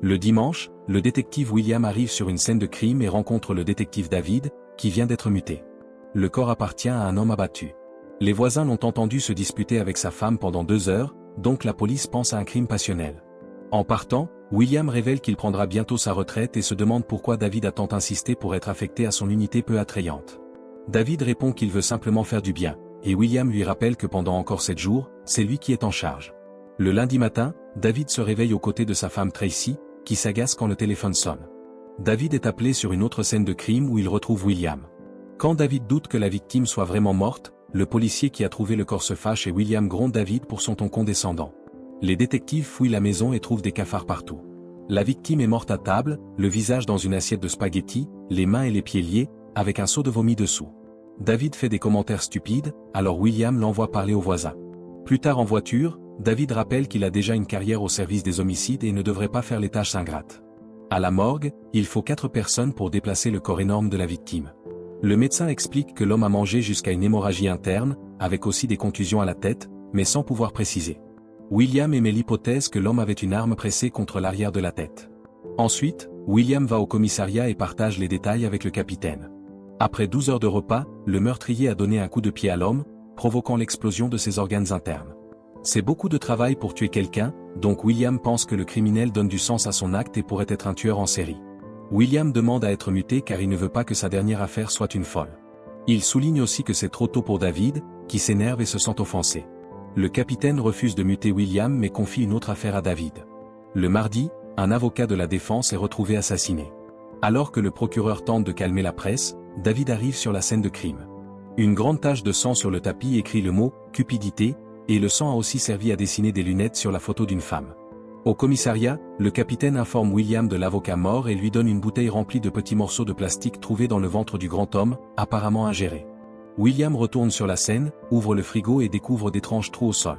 Le dimanche, le détective William arrive sur une scène de crime et rencontre le détective David, qui vient d'être muté. Le corps appartient à un homme abattu. Les voisins l'ont entendu se disputer avec sa femme pendant 2 heures, donc la police pense à un crime passionnel. En partant, William révèle qu'il prendra bientôt sa retraite et se demande pourquoi David a tant insisté pour être affecté à son unité peu attrayante. David répond qu'il veut simplement faire du bien, et William lui rappelle que pendant encore 7 jours, c'est lui qui est en charge. Le lundi matin, David se réveille aux côtés de sa femme Tracy, qui s'agace quand le téléphone sonne. David est appelé sur une autre scène de crime où il retrouve William. Quand David doute que la victime soit vraiment morte, le policier qui a trouvé le corps se fâche et William gronde David pour son ton condescendant. Les détectives fouillent la maison et trouvent des cafards partout. La victime est morte à table, le visage dans une assiette de spaghettis, les mains et les pieds liés, avec un seau de vomi dessous. David fait des commentaires stupides, alors William l'envoie parler aux voisins. Plus tard en voiture, David rappelle qu'il a déjà une carrière au service des homicides et ne devrait pas faire les tâches ingrates. À la morgue, il faut 4 personnes pour déplacer le corps énorme de la victime. Le médecin explique que l'homme a mangé jusqu'à une hémorragie interne, avec aussi des contusions à la tête, mais sans pouvoir préciser. William émet l'hypothèse que l'homme avait une arme pressée contre l'arrière de la tête. Ensuite, William va au commissariat et partage les détails avec le capitaine. Après 12 heures de repas, le meurtrier a donné un coup de pied à l'homme, provoquant l'explosion de ses organes internes. C'est beaucoup de travail pour tuer quelqu'un, donc William pense que le criminel donne du sens à son acte et pourrait être un tueur en série. William demande à être muté car il ne veut pas que sa dernière affaire soit une folle. Il souligne aussi que c'est trop tôt pour David, qui s'énerve et se sent offensé. Le capitaine refuse de muter William mais confie une autre affaire à David. Le mardi, un avocat de la défense est retrouvé assassiné. Alors que le procureur tente de calmer la presse, David arrive sur la scène de crime. Une grande tache de sang sur le tapis écrit le mot « cupidité » et le sang a aussi servi à dessiner des lunettes sur la photo d'une femme. Au commissariat, le capitaine informe William de l'avocat mort et lui donne une bouteille remplie de petits morceaux de plastique trouvés dans le ventre du grand homme, apparemment ingérés. William retourne sur la scène, ouvre le frigo et découvre d'étranges trous au sol.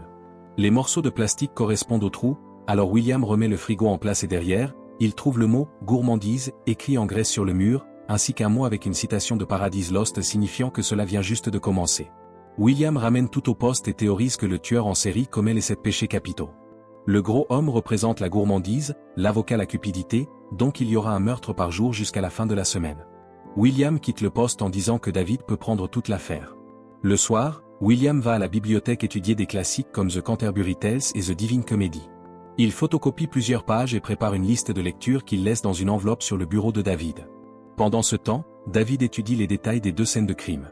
Les morceaux de plastique correspondent aux trous, alors William remet le frigo en place et derrière, il trouve le mot « gourmandise » écrit en Grèce sur le mur, ainsi qu'un mot avec une citation de Paradise Lost signifiant que cela vient juste de commencer. William ramène tout au poste et théorise que le tueur en série commet les 7 péchés capitaux. Le gros homme représente la gourmandise, l'avocat la cupidité, donc il y aura un meurtre par jour jusqu'à la fin de la semaine. William quitte le poste en disant que David peut prendre toute l'affaire. Le soir, William va à la bibliothèque étudier des classiques comme The Canterbury Tales et The Divine Comedy. Il photocopie plusieurs pages et prépare une liste de lecture qu'il laisse dans une enveloppe sur le bureau de David. Pendant ce temps, David étudie les détails des 2 scènes de crime.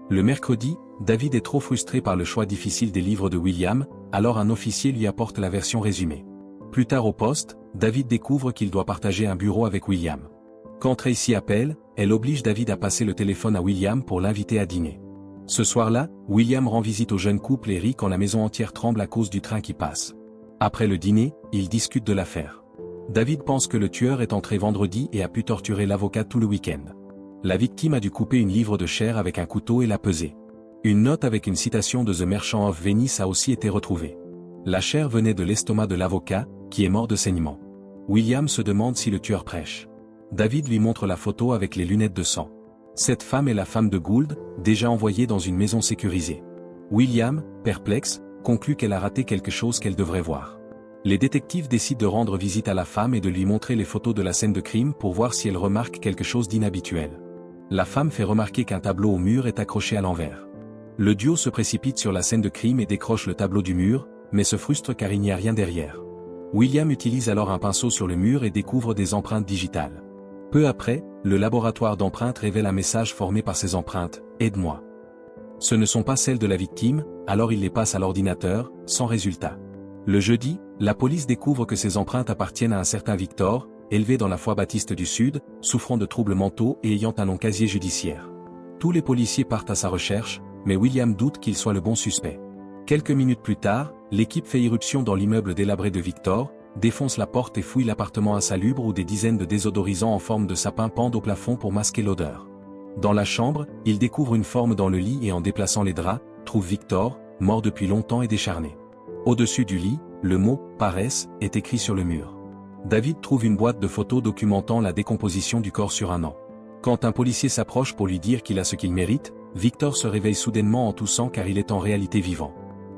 Le mercredi, David est trop frustré par le choix difficile des livres de William, alors un officier lui apporte la version résumée. Plus tard au poste, David découvre qu'il doit partager un bureau avec William. Quand Tracy appelle, elle oblige David à passer le téléphone à William pour l'inviter à dîner. Ce soir-là, William rend visite au jeune couple et rit quand la maison entière tremble à cause du train qui passe. Après le dîner, ils discutent de l'affaire. David pense que le tueur est entré vendredi et a pu torturer l'avocat tout le week-end. La victime a dû couper une livre de chair avec un couteau et la peser. Une note avec une citation de The Merchant of Venice a aussi été retrouvée. La chair venait de l'estomac de l'avocat, qui est mort de saignement. William se demande si le tueur prêche. David lui montre la photo avec les lunettes de sang. Cette femme est la femme de Gould, déjà envoyée dans une maison sécurisée. William, perplexe, conclut qu'elle a raté quelque chose qu'elle devrait voir. Les détectives décident de rendre visite à la femme et de lui montrer les photos de la scène de crime pour voir si elle remarque quelque chose d'inhabituel. La femme fait remarquer qu'un tableau au mur est accroché à l'envers. Le duo se précipite sur la scène de crime et décroche le tableau du mur, mais se frustre car il n'y a rien derrière. William utilise alors un pinceau sur le mur et découvre des empreintes digitales. Peu après, le laboratoire d'empreintes révèle un message formé par ces empreintes, « Aide-moi ». Ce ne sont pas celles de la victime, alors il les passe à l'ordinateur, sans résultat. Le jeudi, la police découvre que ces empreintes appartiennent à un certain Victor, élevé dans la foi baptiste du Sud, souffrant de troubles mentaux et ayant un long casier judiciaire. Tous les policiers partent à sa recherche, mais William doute qu'il soit le bon suspect. Quelques minutes plus tard, l'équipe fait irruption dans l'immeuble délabré de Victor, défonce la porte et fouille l'appartement insalubre où des dizaines de désodorisants en forme de sapin pendent au plafond pour masquer l'odeur. Dans la chambre, il découvre une forme dans le lit et en déplaçant les draps, trouve Victor, mort depuis longtemps et décharné. Au-dessus du lit, le mot « paresse » est écrit sur le mur. David trouve une boîte de photos documentant la décomposition du corps sur un an. Quand un policier s'approche pour lui dire qu'il a ce qu'il mérite, Victor se réveille soudainement en toussant car il est en réalité vivant.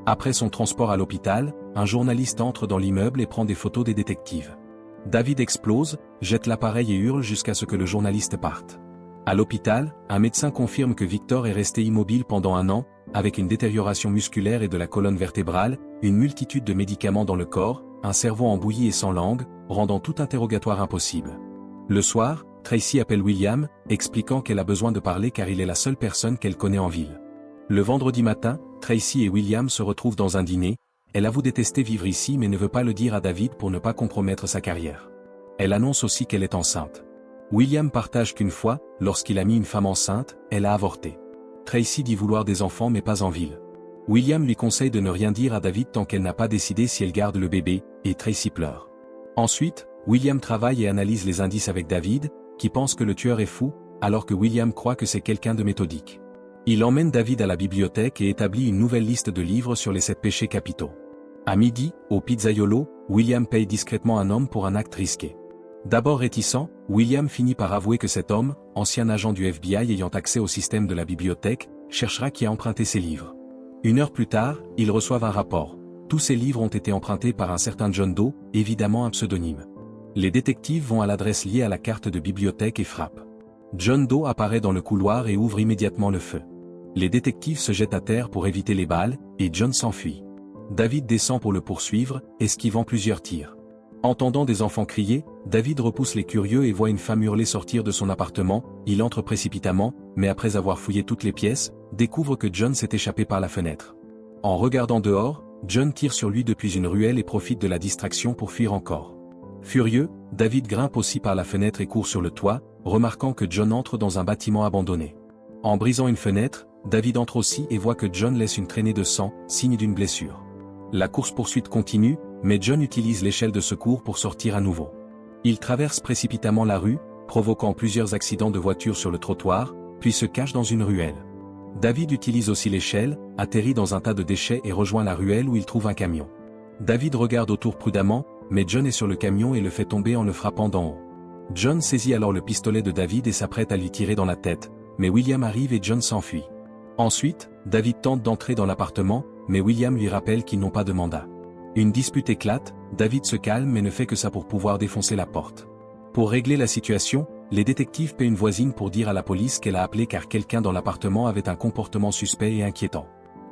Après son transport à l'hôpital, un journaliste entre dans l'immeuble et prend des photos des détectives. David explose, jette l'appareil et hurle jusqu'à ce que le journaliste parte. À l'hôpital, un médecin confirme que Victor est resté immobile pendant 1 an, avec une détérioration musculaire et de la colonne vertébrale, une multitude de médicaments dans le corps, un cerveau en bouillie et sans langue, rendant tout interrogatoire impossible. Le soir, Tracy appelle William, expliquant qu'elle a besoin de parler car il est la seule personne qu'elle connaît en ville. Le vendredi matin, Tracy et William se retrouvent dans un dîner. Elle avoue détester vivre ici mais ne veut pas le dire à David pour ne pas compromettre sa carrière. Elle annonce aussi qu'elle est enceinte. William partage qu'une fois, lorsqu'il a mis une femme enceinte, elle a avorté. Tracy dit vouloir des enfants mais pas en ville. William lui conseille de ne rien dire à David tant qu'elle n'a pas décidé si elle garde le bébé, et Tracy pleure. Ensuite, William travaille et analyse les indices avec David, qui pense que le tueur est fou, alors que William croit que c'est quelqu'un de méthodique. Il emmène David à la bibliothèque et établit une nouvelle liste de livres sur les 7 péchés capitaux. À midi, au pizzaiolo, William paye discrètement un homme pour un acte risqué. D'abord réticent, William finit par avouer que cet homme, ancien agent du FBI ayant accès au système de la bibliothèque, cherchera qui a emprunté ces livres. 1 heure plus tard, ils reçoivent un rapport. Tous ces livres ont été empruntés par un certain John Doe, évidemment un pseudonyme. Les détectives vont à l'adresse liée à la carte de bibliothèque et frappent. John Doe apparaît dans le couloir et ouvre immédiatement le feu. Les détectives se jettent à terre pour éviter les balles, et John s'enfuit. David descend pour le poursuivre, esquivant plusieurs tirs. Entendant des enfants crier, David repousse les curieux et voit une femme hurler sortir de son appartement. Il entre précipitamment, mais après avoir fouillé toutes les pièces, découvre que John s'est échappé par la fenêtre. En regardant dehors, John tire sur lui depuis une ruelle et profite de la distraction pour fuir encore. Furieux, David grimpe aussi par la fenêtre et court sur le toit, remarquant que John entre dans un bâtiment abandonné. En brisant une fenêtre, David entre aussi et voit que John laisse une traînée de sang, signe d'une blessure. La course-poursuite continue, mais John utilise l'échelle de secours pour sortir à nouveau. Il traverse précipitamment la rue, provoquant plusieurs accidents de voitures sur le trottoir, puis se cache dans une ruelle. David utilise aussi l'échelle, atterrit dans un tas de déchets et rejoint la ruelle où il trouve un camion. David regarde autour prudemment, mais John est sur le camion et le fait tomber en le frappant d'en haut. John saisit alors le pistolet de David et s'apprête à lui tirer dans la tête, mais William arrive et John s'enfuit. Ensuite, David tente d'entrer dans l'appartement, mais William lui rappelle qu'ils n'ont pas de mandat. Une dispute éclate, David se calme mais ne fait que ça pour pouvoir défoncer la porte. Pour régler la situation, les détectives paient une voisine pour dire à la police qu'elle a appelé car quelqu'un dans l'appartement avait un comportement suspect et inquiétant.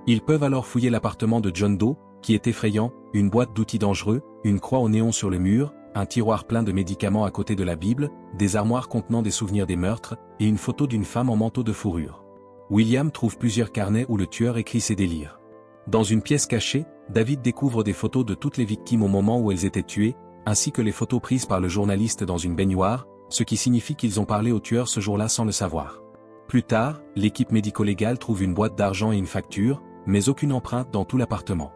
Ils peuvent alors fouiller l'appartement de John Doe, qui est effrayant, une boîte d'outils dangereux, une croix au néon sur le mur, un tiroir plein de médicaments à côté de la Bible, des armoires contenant des souvenirs des meurtres, et une photo d'une femme en manteau de fourrure. William trouve plusieurs carnets où le tueur écrit ses délires. Dans une pièce cachée, David découvre des photos de toutes les victimes au moment où elles étaient tuées, ainsi que les photos prises par le journaliste dans une baignoire, ce qui signifie qu'ils ont parlé au tueur ce jour-là sans le savoir. Plus tard, l'équipe médico-légale trouve une boîte d'argent et une facture, mais aucune empreinte dans tout l'appartement.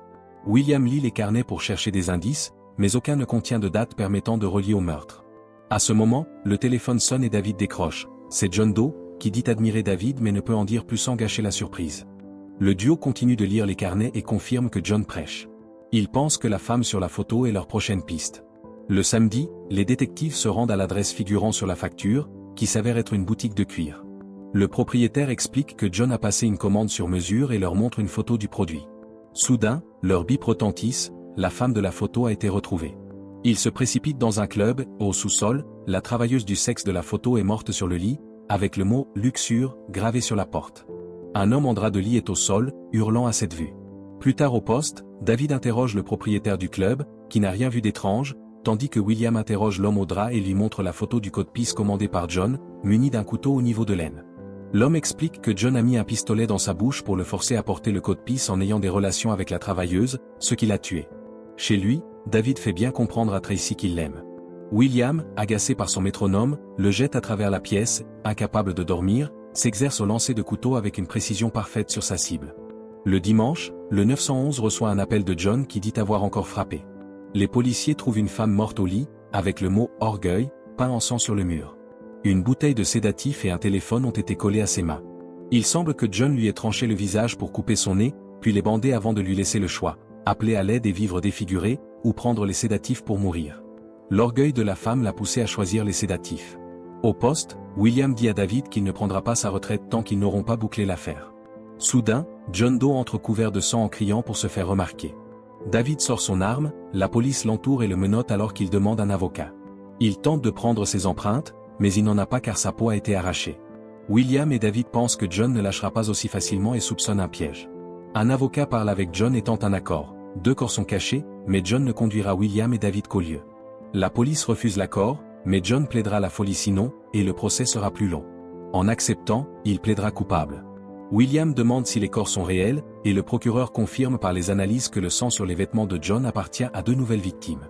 William lit les carnets pour chercher des indices, mais aucun ne contient de date permettant de relier au meurtre. À ce moment, le téléphone sonne et David décroche. C'est John Doe, qui dit admirer David mais ne peut en dire plus sans gâcher la surprise. Le duo continue de lire les carnets et confirme que John prêche. Ils pensent que la femme sur la photo est leur prochaine piste. Le samedi, les détectives se rendent à l'adresse figurant sur la facture, qui s'avère être une boutique de cuir. Le propriétaire explique que John a passé une commande sur mesure et leur montre une photo du produit. Soudain, leur bip retentisse, la femme de la photo a été retrouvée. Ils se précipitent dans un club, au sous-sol, la travailleuse du sexe de la photo est morte sur le lit, avec le mot « luxure » gravé sur la porte. Un homme en drap de lit est au sol, hurlant à cette vue. Plus tard au poste, David interroge le propriétaire du club, qui n'a rien vu d'étrange, tandis que William interroge l'homme au drap et lui montre la photo du code-piece commandé par John, muni d'un couteau au niveau de l'aine. L'homme explique que John a mis un pistolet dans sa bouche pour le forcer à porter le code-piece en ayant des relations avec la travailleuse, ce qui l'a tué. Chez lui, David fait bien comprendre à Tracy qu'il l'aime. William, agacé par son métronome, le jette à travers la pièce, incapable de dormir, s'exerce au lancer de couteau avec une précision parfaite sur sa cible. Le dimanche, le 911 reçoit un appel de John qui dit avoir encore frappé. Les policiers trouvent une femme morte au lit, avec le mot « orgueil » peint en sang sur le mur. Une bouteille de sédatif et un téléphone ont été collés à ses mains. Il semble que John lui ait tranché le visage pour couper son nez, puis les bander avant de lui laisser le choix, appeler à l'aide et vivre défiguré, ou prendre les sédatifs pour mourir. L'orgueil de la femme l'a poussé à choisir les sédatifs. Au poste, William dit à David qu'il ne prendra pas sa retraite tant qu'ils n'auront pas bouclé l'affaire. Soudain, John Doe entre couvert de sang en criant pour se faire remarquer. David sort son arme, la police l'entoure et le menotte alors qu'il demande un avocat. Il tente de prendre ses empreintes, mais il n'en a pas car sa peau a été arrachée. William et David pensent que John ne lâchera pas aussi facilement et soupçonnent un piège. Un avocat parle avec John et tente un accord. 2 corps sont cachés, mais John ne conduira William et David qu'au lieu. La police refuse l'accord, mais John plaidera la folie sinon, et le procès sera plus long. En acceptant, il plaidera coupable. William demande si les corps sont réels, et le procureur confirme par les analyses que le sang sur les vêtements de John appartient à 2 nouvelles victimes.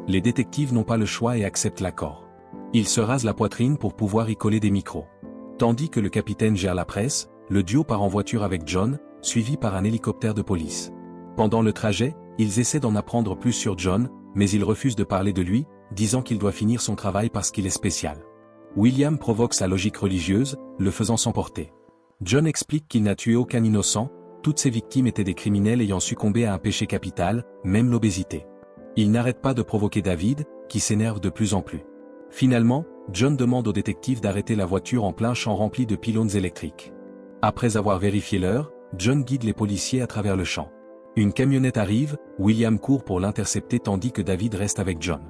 Les détectives n'ont pas le choix et acceptent l'accord. Ils se rasent la poitrine pour pouvoir y coller des micros. Tandis que le capitaine gère la presse, le duo part en voiture avec John, suivi par un hélicoptère de police. Pendant le trajet, ils essaient d'en apprendre plus sur John, mais il refuse de parler de lui, disant qu'il doit finir son travail parce qu'il est spécial. William provoque sa logique religieuse, le faisant s'emporter. John explique qu'il n'a tué aucun innocent, toutes ses victimes étaient des criminels ayant succombé à un péché capital, même l'obésité. Il n'arrête pas de provoquer David, qui s'énerve de plus en plus. Finalement, John demande au détective d'arrêter la voiture en plein champ rempli de pylônes électriques. Après avoir vérifié l'heure, John guide les policiers à travers le champ. Une camionnette arrive, William court pour l'intercepter tandis que David reste avec John.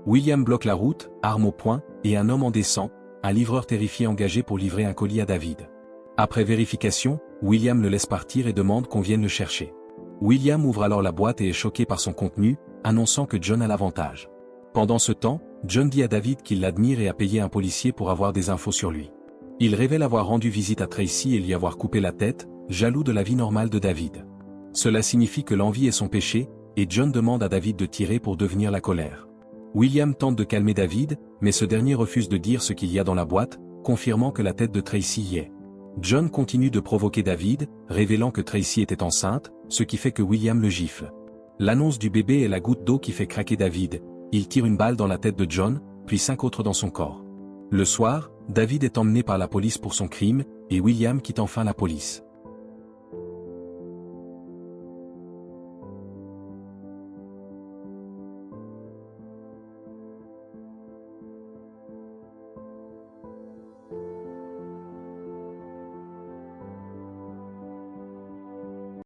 William bloque la route, arme au poing, et un homme en descend, un livreur terrifié engagé pour livrer un colis à David. Après vérification, William le laisse partir et demande qu'on vienne le chercher. William ouvre alors la boîte et est choqué par son contenu, annonçant que John a l'avantage. Pendant ce temps, John dit à David qu'il l'admire et a payé un policier pour avoir des infos sur lui. Il révèle avoir rendu visite à Tracy et lui avoir coupé la tête, jaloux de la vie normale de David. Cela signifie que l'envie est son péché, et John demande à David de tirer pour devenir la colère. William tente de calmer David, mais ce dernier refuse de dire ce qu'il y a dans la boîte, confirmant que la tête de Tracy y est. John continue de provoquer David, révélant que Tracy était enceinte, ce qui fait que William le gifle. L'annonce du bébé est la goutte d'eau qui fait craquer David. Il tire une balle dans la tête de John, puis 5 autres dans son corps. Le soir, David est emmené par la police pour son crime, et William quitte enfin la police.